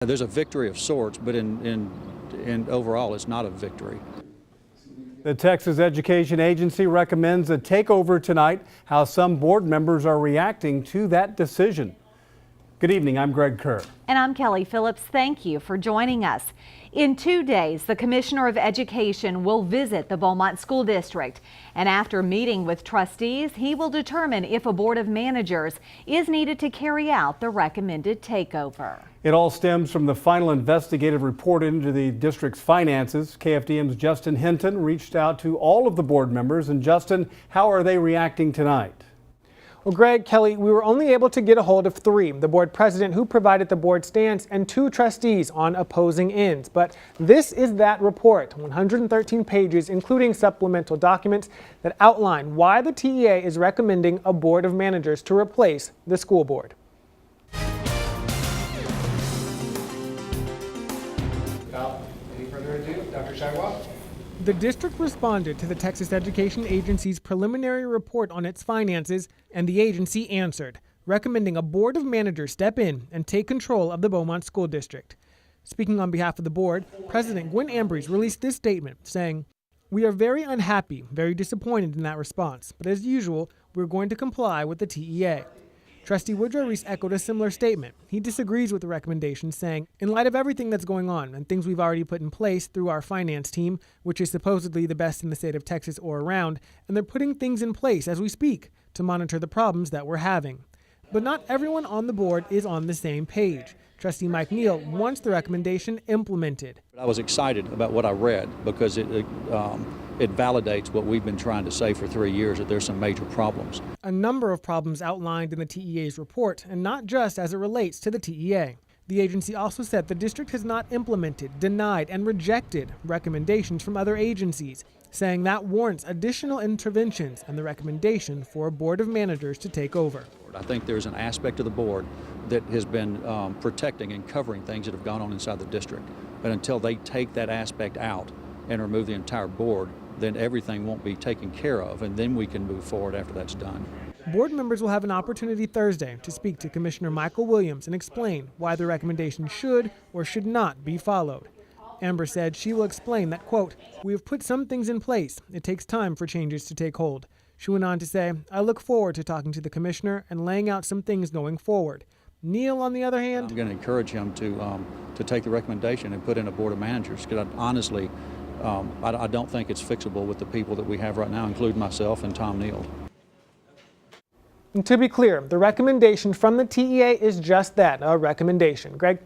There's a victory of sorts, but in overall, it's not a victory. The Texas Education Agency recommends a takeover tonight. How some board members are reacting to that decision. Good evening, I'm Greg Kerr. And I'm Kelly Phillips. Thank you for joining us. In 2 days, the Commissioner of Education will visit the Beaumont School District. And after meeting with trustees, he will determine if a board of managers is needed to carry out the recommended takeover. It all stems from the final investigative report into the district's finances. KFDM's Justin Hinton reached out to all of the board members. And Justin, how are they reacting tonight? Well, Greg, Kelly, we were only able to get a hold of 3, the board president who provided the board stance and 2 trustees on opposing ends. But this is that report, 113 pages, including supplemental documents that outline why the TEA is recommending a board of managers to replace the school board. Without any further ado, Dr. Shagwell. The district responded to the Texas Education Agency's preliminary report on its finances, and the agency answered, recommending a board of managers step in and take control of the Beaumont School District. Speaking on behalf of the board, President Gwen Ambrose released this statement, saying, "We are very unhappy, very disappointed in that response, but as usual, we're going to comply with the TEA." Trustee Woodrow Reese echoed a similar statement. He disagrees with the recommendation, saying, in light of everything that's going on and things we've already put in place through our finance team, which is supposedly the best in the state of Texas or around, and they're putting things in place as we speak to monitor the problems that we're having. But not everyone on the board is on the same page. Trustee Mike Neal wants the recommendation implemented. I was excited about what I read because it validates what we've been trying to say for 3 years, that there's some major problems. A number of problems outlined in the TEA's report, and not just as it relates to the TEA. The agency also said the district has not implemented, denied, and rejected recommendations from other agencies, saying that warrants additional interventions and the recommendation for a board of managers to take over. I think there's an aspect of the board that has been protecting and covering things that have gone on inside the district. But until they take that aspect out and remove the entire board, then everything won't be taken care of, and then we can move forward after that's done. Board members will have an opportunity Thursday to speak to Commissioner Michael Williams and explain why the recommendation should or should not be followed. Amber said she will explain that, quote, "We have put some things in place. It takes time for changes to take hold." She went on to say, "I look forward to talking to the commissioner and laying out some things going forward." Neal, on the other hand, I'm going to encourage him to take the recommendation and put in a board of managers, because honestly, I don't think it's fixable with the people that we have right now, including myself and Tom Neal. And to be clear, the recommendation from the TEA is just that, a recommendation. Greg?